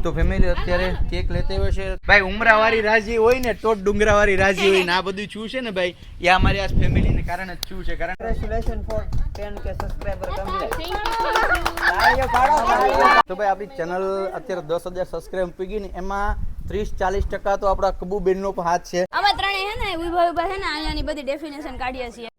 તો ફેમિલી અત્યારે કેક લેતે હોય છે ભાઈ. ઉમરાવાળી રાજી હોય ને તો ડુંગરાવાળી રાજી હોય ને આ બધું શું છે ને ભાઈ એ અમારી આ ફેમિલીને કારણે જ શું છે. કારણ Congratulations for 10K subscriber complete. તો ભાઈ આપણી ચેનલ અત્યારે 10,000 સબસ્ક્રાઇબ પૂગી ને એમાં 30-40% તો આપણા કબુબેનનો પણ હાથ છે. અમે ત્રણે હે ને વિભાગ હે ને અહીંયાની બધી ડેફિનેશન કાઢીએ છીએ.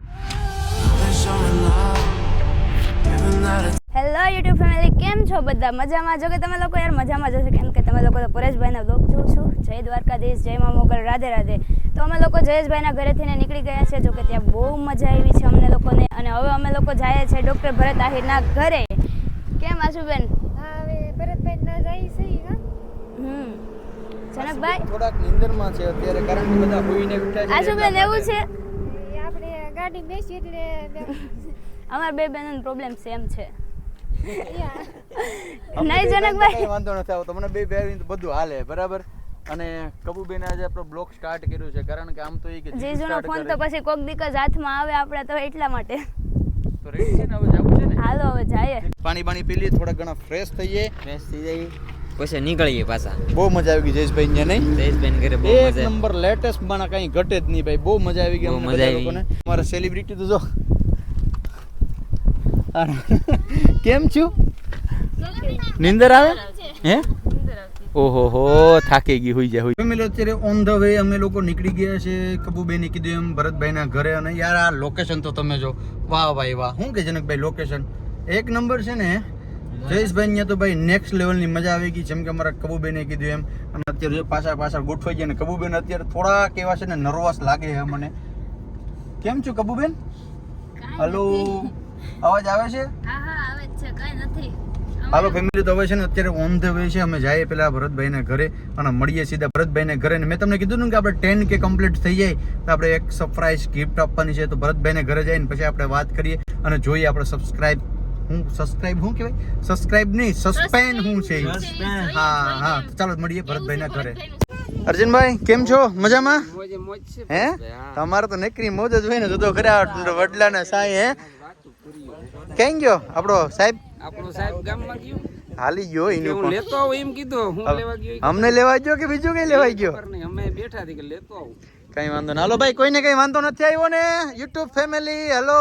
હેલો યુટ્યુબ ફેમિલી, કેમ છો બધા? મજામાં? જો કે તમે લોકો યાર મજામાં જશે, કેમ કે તમે લોકો તો પરેશભાઈના બ્લોગ જોઉં છું. જય દ્વારકાધીશ, જય મા મોગલ, રાધે રાધે. તો અમે લોકો જયેશભાઈના ઘરેથી ને નીકળી ગયા છે. જો કે ત્યાં બહુ મજા આવી છે અમને લોકોને. અને હવે અમે લોકો જઈએ છીએ ડૉક્ટર ભરત આહિરના ઘરે. કેમ આશુબેન? હા, હવે ભરતભાઈના જાય છે હા. જનકભાઈ થોડાક નિંદરમાં છે અત્યારે, કારણ કે બધા હોઈને ઉઠ્યા છે. આશુબેન એવું છે આપણે ગાડી બેસી એટલે અમારા બે બહેનોનો પ્રોબ્લેમ સેમ છે. અમને નહીં બે જનકભાઈ? કઈ વાંધો નથી આવતો, મને બે બેન બધું હાલે બરાબર. અને કબુબેન આજે આપણો બ્લોગ સ્ટાર્ટ કર્યું છે, કારણ કે આમ તો એ કે જીજુનો ફોન તો પછી કોક દીક જ હાથમાં આવે આપણે તો એટલા માટે. તો રેડી છે ને, હવે જવું છે ને? હાલો હવે જઈએ. પાણી પી લઈએ, થોડા ઘણા ફ્રેશ થઈએ. ફ્રેશ થઈ જાય પછી નીકળીએ પાછા. બહુ મજા આવી ગઈ જયેશભાઈ ને, નહીં? જયેશભાઈ ઘરે બહુ એક મજા નંબર લેટેસ્ટ માં કઈ ઘટે જ નહીં ભાઈ. બહુ મજા આવી ગઈ બહુ અમને મજા બધા આવી. લોકોને. મારા સેલિબ્રિટી તો જો કેમ છું? નિંદર આવે હે? ઓહો હો, થાકી ગઈ હોઈ જાય. ફેમિલી અત્યારે ઓન ધ વે અમે લોકો નીકળી ગયા છે કબુબેને કીધું એમ ભરતભાઈના ઘરે. અને યાર આ લોકેશન તો તમે જો, વાહ ભાઈ વાહ. શું કે જનકભાઈ લોકેશન એક નંબર છે ને. જયેશભાઈ અહીંયા તો ભાઈ નેક્સ્ટ લેવલની મજા આવી ગઈ, જેમ કે અમારા કબુબેને કીધું એમ. અને અત્યારે પાછળ ગોઠવાઈ ગયા ને કબુબેન અત્યારે થોડા કેવા છે ને નર્વસ લાગે છે મને. કેમ છો કબુબેન? હલો, અવાજ આવે છે? હા હા આવે છે, કઈ નથી. હાલો ફેમિલી, તો હવે છે ને અત્યારે ઓન ધ વે છે. અમે જઈએ પેલા ભરતભાઈના ઘરે અને મળીએ સીધા ભરતભાઈના ઘરે. ને મેં તમને કીધું ને કે આપણે 10K કમ્પ્લીટ થઈ જાય તો આપણે એક સરપ્રાઈઝ ગિફ્ટ આપવાની છે. તો ભરતભાઈને ઘરે જઈને પછી આપણે વાત કરીએ અને જોઈએ આપણે સબસ્ક્રાઇબ શું કહેવાય? સબસ્ક્રાઇબ નહીં, સસ્પેન્ડ શું છે? હા તો ચાલો મળીએ ભરતભાઈના ઘરે. અર્જુનભાઈ કેમ છો? મજામાં? હે તમારે તો નકરી મોજ જ હોય ને. તો ખરા વડલાના સાંઈ હે ક્યાં ગયો આપણો સાહેબ? આપણો સાહેબ ગામમાં ગયો, હાલી ગયો એનું હું પણ. લેતો આવું એમ કીધું. હું લેવા ગયો અમને લેવા ગયો કે બીજું કઈ લેવા ગયો? ખબર નહીં, અમે બેઠા હતી કે લેતો આવું. કઈ વાંધો ના. હાલો ભાઈ, કોઈને કઈ વાંધો નથી આવ્યો ને યુટ્યુબ ફેમિલી? હેલો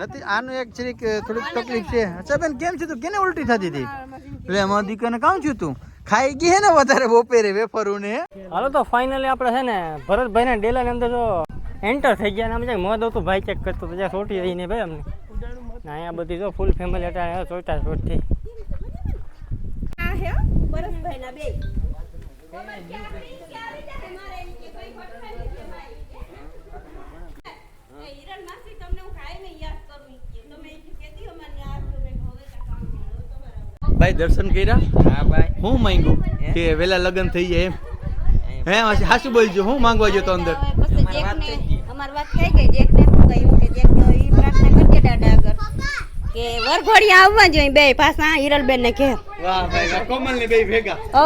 નથી. આનું એક જરીક થોડીક તકલીફ છે. અચ્છા બેન કેમ છે? તું કેને ઉલટી થતી હતી? એટલે અમારા દીકરાને કામ છું તું ખાઈ ગઈ હે ને વધારે બપોરે વેફરું ને? હાલો તો ફાઇનલી આપણે છે ને ભરતભાઈના ડેલાની અંદર જો એન્ટર થઈ ગયા. આમ જાય મધ હતું ભાઈ ચેક કરતો તો જ્યાં છોટી રહીને ભાઈ અમને ને અહીંયા બધી જો ફૂલ ફેમિલી હતા ચોટા છોટથી. ભાઈ દર્શન કર્યા? હા ભાઈ, હું માંગ્યું કે વેલા લગ્ન થઈ જાય એમ? હે હાસુ બોલજો, હું માંગવા ગયો તો અંદર? અમારી વાત થઈ ગઈ. દેખને શું કહ્યું કે દેખનો ઈ પ્રાર્થના કરજે દાદા આગળ કે વરઘોડિયા આવવા જોઈએ બે પાછા હિરલબેન ને ઘેર. વાહ ભાઈ વાહ, કોમલ ને બે ભેગા. ઓ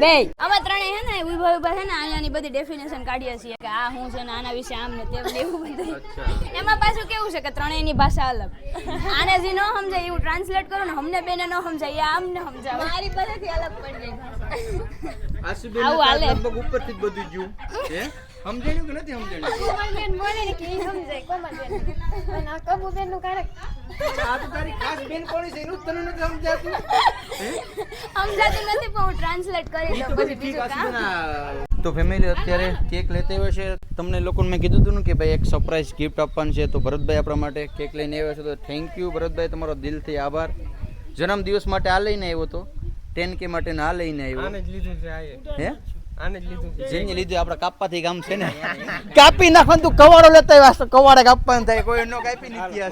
બે અમે ત્રણે હે ને વિભાગ હે ને અહીંયાની બધી ડેફિનેશન કાઢીએ છીએ કે આ શું છે ને આના વિશે આમ ને તેમ ને એવું બધું. એમાં પાછું કેવું છે કે ત્રણેયની ભાષા અલગ. આને જે ન સમજાય એવું ટ્રાન્સલેટ કરો ને, અમને બેને ન સમજાય આમને સમજાવે. મારી પાસેથી અલગ પડી જાય. આશુબેન આવું હાલે. લગભગ ઉપરથી જ બધું જ્યું હે. સમજાણ્યું કે નથી સમજાણ્યું? કોમલબેન બોલે ને કે ઈ સમજાય કોમલબેન. અને આ કબુબેન નું કારક આ તો તારી ખાસ બેન કોની છે એનું જ તને નથી સમજાતું? સમજાતું નથી પણ હું ટ્રાન્સલેટ કરી દઉં પછી બીજું કામ. તો ફેમિલી અત્યારે કેક લેતે હોય છે. તમને લોકોને મેં કીધું હતું ને કે ભાઈ એક સરપ્રાઈઝ ગિફ્ટ આપવાનું છે. તો ભરતભાઈ આપણા માટે કેક લઈને આવ્યા છે. તો થેન્ક યુ ભરતભાઈ, તમારો દિલથી આભાર. જન્મદિવસ માટે આ લઈને આવ્યો તો 10K માટે આ લઈને આવ્યો. હે જેને લીધું આપણે કાપવાથી કામ છે ને. કાપી નાખવાનું તું કવાડો લેતા આવ્યા, કવાડે કાપવાનું થાય, કોઈ નો કાપી નથી.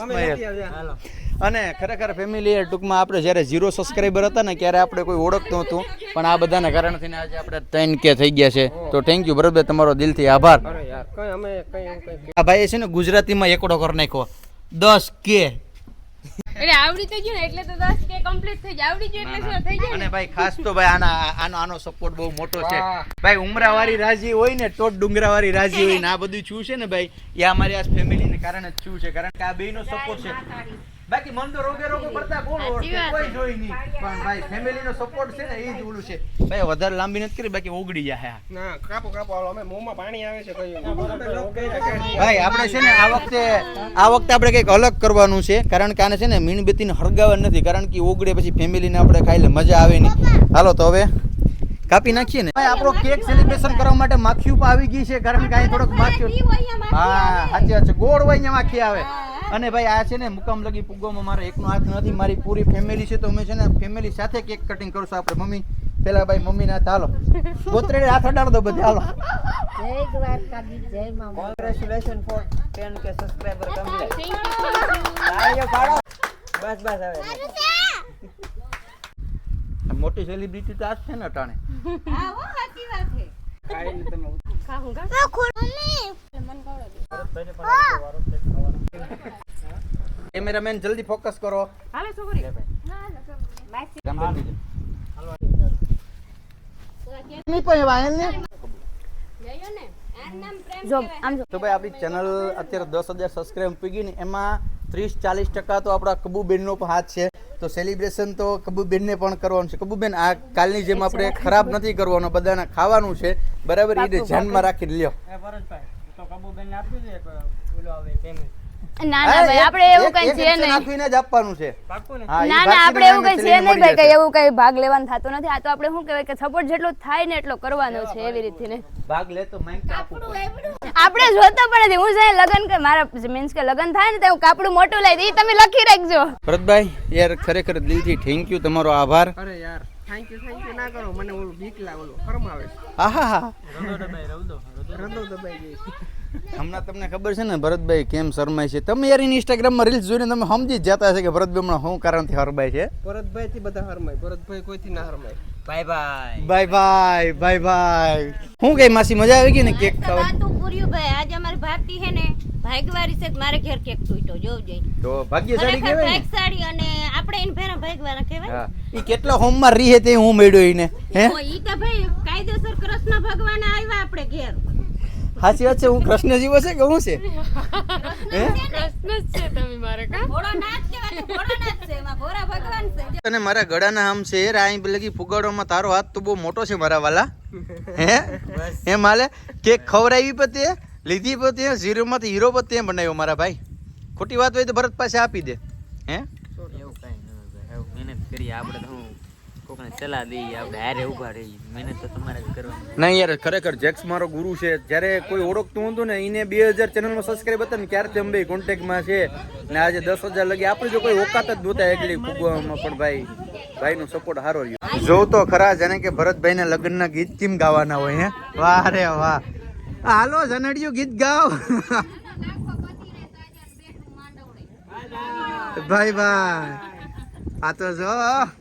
અને ખરેખર ફેમિલી ટૂંકમાં આપણે જ્યારે 0 સબસ્ક્રાઈબર હતા ને ત્યારે આપણે કોઈ ઓળખતું હતું, પણ આ બધાના કારણથી આજે આપણે 10K થઈ ગયા છે. તો થેન્ક યુ ભરતભાઈ, તમારો દિલથી આભાર. આ ભાઈ છે ને ગુજરાતીમાં એકડો કરી નાખ્યો 10K. એટલે આવડી તો ગયું ને એટલે તો 10K કમ્પ્લીટ થઈ જાય. આવડી ગયું એટલે શું થઈ જાય. અને ભાઈ ખાસ તો ભાઈ આનો સપોર્ટ બહુ મોટો છે ભાઈ. ઉમરાવાળી રાજી હોય ને તો ડુંગરાવાળી રાજી હોય ને આ બધું શું છે ને ભાઈ એ અમારી આ ફેમિલીને કારણે જ શું છે, કારણ કે આ બેયનો સપોર્ટ છે. બાકી મન તો રોગે પડતા કોણ ઓળખે કોઈ જોઈ નહીં પણ ભાઈ ફેમિલી નો સપોર્ટ છે ને એ જ ઓલું છે ભાઈ વધારે લાંબી નથી કરી બાકી ઓગળી જાય ના કાપો હાલો અમે મોંમાં પાણી આવે છે કઈ ભાઈ આપણે છે ને આ વખતે આપણે કંઈક અલગ કરવાનું છે કારણ કે આને છે ને મીણબત્તીને હળગાવવા નથી કારણ કે ઓગળે પછી ફેમિલીને આપણે ખાઈ લે મજા આવે નહીં હાલો તો હવે કાપી નાખીએ ને ભાઈ આપણો કેક સેલિબ્રેશન કરવા માટે માખીઓ પણ આવી ગઈ છે કારણ કે અહીં થોડોક માખીઓ હા સાચી વાત છે ગોળ હોય અહીંયા માખી આવે અને ભાઈ આ છે ને મુકામ લગી પુગવામાં મારો એકનો હાથ નથી મારી પૂરી ફેમિલી છે તો અમે છે ને ફેમિલી સાથે કેક કટિંગ કરશું આપણે મમ્મી પેલા ભાઈ મમ્મી ના હાલો ગોત્રે હાથ અડાડ દો બધે હાલો જય દ્વારકાધીશ જય મા congratulation for 10k subscriber complete તાળીઓ પાડો બસ હવે મોટી સેલિબ્રિટી તો આજ છે ને અટાણે હા હો સાચી વાત છે કાઈ તમે ખાવું ગા કેમેરામેન જલ્દી ફોકસ કરો હાલે છોકરી જો આમ જો તો ભાઈ આપણી ચેનલ અત્યારે 10,000 સબસ્ક્રાઇબ પૂગી ને એમાં 30-40% તો આપણા કબૂબેનનો પણ હાથ છે તો સેલિબ્રેશન તો કબૂબેનને પણ કરવાનું છે કબૂબેન આ કાલની જેમ આપણે ખરાબ નથી કરવાનો બધાને ખાવાનું છે બરાબર એને ધ્યાનમાં રાખી લ્યો તો કબૂબેનને આપ્યું છે ઓલો આવે પેમેન્ટ ના ના ભાઈ આપણે એવું કઈ છે નહીં નાખીને જ આપવાનું છે પાક્કું ને હા, ઈ ના ના બાકીનું આપણે એવું કઈ છે સેલિંગ નહીં મળી ભાઈ કઈ જશે. એવું કઈ ભાગ લેવાનું થતું નથી આ તો આપણે શું કહેવાય કે સપોર્ટ જેટલો થાય ને એટલો કરવાનો છે એવી રીતે ને ભાગ લે તો માઈક આપવું પડે. આપણે જોતો પણ નથી હું જાય લગન કે મારા મીન્સ કે લગન થાય ને તો હું કાપડું મોટું લઈ દઈ તમે લખી રાખજો ભરતભાઈ યાર ખરેખર દિલથી થેન્ક યુ તમારો આભાર અરે યાર થેન્ક યુ ના કરો મને ઓલું બીક લાગે ઓલું શરમ આવે આહા રંદો દબાઈ ગઈ હમણાં તમને ખબર છે ને ભરતભાઈ કેમ શરમાય છે તમે યાર એની ઇન્સ્ટાગ્રામમાં રીલ્સ જોઈને તમે સમજી જ જતા હશે કે ભરતભાઈ હમણાં શું કારણથી હરબાય છે ભરતભાઈ થી બધા હરમાય ભરતભાઈ કોઈથી ના હરમાય બાય બાય બાય બાય હું કઈ માસી મજા આવી ગઈ ને કેક ખાવાની વાતું પૂર્યું ભાઈ આજે અમારી ભાતી હે ને ભાગવારી છે મારે ઘેર કેક તૂટ્યો જોવજે તો ભાગ્યશાળી ખરેખર કહેવાય ને ભાગશાળી અને આપણે એને ફેરા ભાગવાળા કહેવાય હા ઈ કેટલા હોમમાં રીહે તે હું મેળ્યો ઈને હે તો ઈ તો ભાઈ કાયદેસર કૃષ્ણ ભગવાન આવ્યા આપણે ઘેર હાચી વાત છે હું કૃષ્ણ જીવો છે કે હું છે હે ઘોડો નાચ કહેવાય ઘોડો નાચ છે એમાં ઘોડા ભગવાન છે અને મારા ગળાના આમ છે યાર અહીં લગી ફુગાડોમાં તારો હાથ તો બહુ મોટો છે મારા વાલા હે એમ હાલે કેક ખવડાવી પતે લીધી પતે ઝીરોમાંથી હીરો પતે બનાવ્યો મારા ભાઈ ખોટી વાત હોય તો ભરત પાસે આપી દે હે એવું કઈ ન હોય એવું મહેનત કરીએ આપણે તો હું કોકને સલાહ દઈએ આપણે હારે ઊભા રહીએ મહેનત તો તમારે જ કરવાની નહીં યાર ખરેખર જેક્સ મારો ગુરુ છે જ્યારે કોઈ ઓળખતું હતું ને એને 2000 ચેનલમાં સબસ્ક્રાઇબ હતા ને ક્યારથી અંબે કોન્ટેક્ટમાં છે ને આજે 10,000 લગી આપણે જો કોઈ ઓકાત જ નહોતા એકલી ફૂગવામાં પણ ભાઈનો સપોર્ટ સારો રહ્યો જો તો ખરા જાણે કે ભરતભાઈના લગ્નના ગીત કેમ ગાવાના હોય હે વાહ રે વાહ હાલો જનડિયું ગીત ગાઓ ભાઈ ભાઈ આ તો જો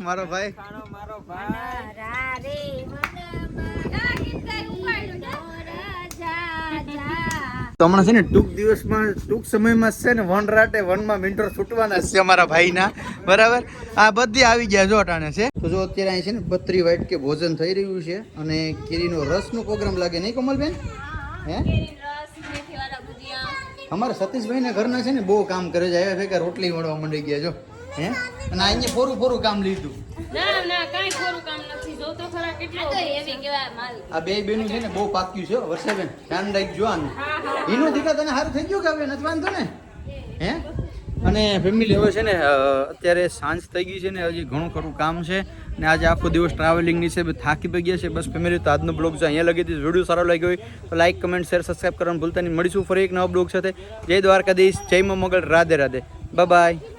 મારો ભાઈ તો હમણાં છે ને ટૂંક સમયમાં છે ને વન રાટે વનમાં વિન્ટર છૂટવાના છે અમારા ભાઈના બરાબર આ બધી આવી ગયા જો અટાણે છે તો જો અત્યારે અહીં છે ને બત્રી વાઈટ કે ભોજન થઈ રહ્યું છે અને કેરીનો રસનો પ્રોગ્રામ લાગે નહીં કોમલબેન હે અમારા સતીશભાઈના ઘરના છે ને બહુ કામ કરે છે આવ્યા ભેગા રોટલી વળવા માંડી ગયા જો હે અને અહીંયા ફોરું કામ લીધું આ બે બેનું છે ને બહુ પાક્યું છે વર્ષાબેન ધ્યાન રાખજો આનું એનું દીકરા તને સારું થઈ ગયું કે હવે નથી વાંધો ને હે અને ફેમિલી હવે છે ને અત્યારે સાંજ થઈ ગઈ છે ને હજી ઘણું ખરું કામ છે ને આજે આખો દિવસ ટ્રાવેલિંગની છે થાકી પડી ગયા છે બસ ફેમિલી તો આજનો બ્લોગ છે અહીંયા લગી દીધું વિડીયો સારો લાગ્યો હોય તો લાઈક કમેન્ટ શેર સબસ્ક્રાઈબ કરવાનું ભૂલતા નહીં મળીશું ફરી એક નવા બ્લોગ સાથે જય દ્વારકાધીશ જય મા મોગલ રાધે રાધે બાય બાય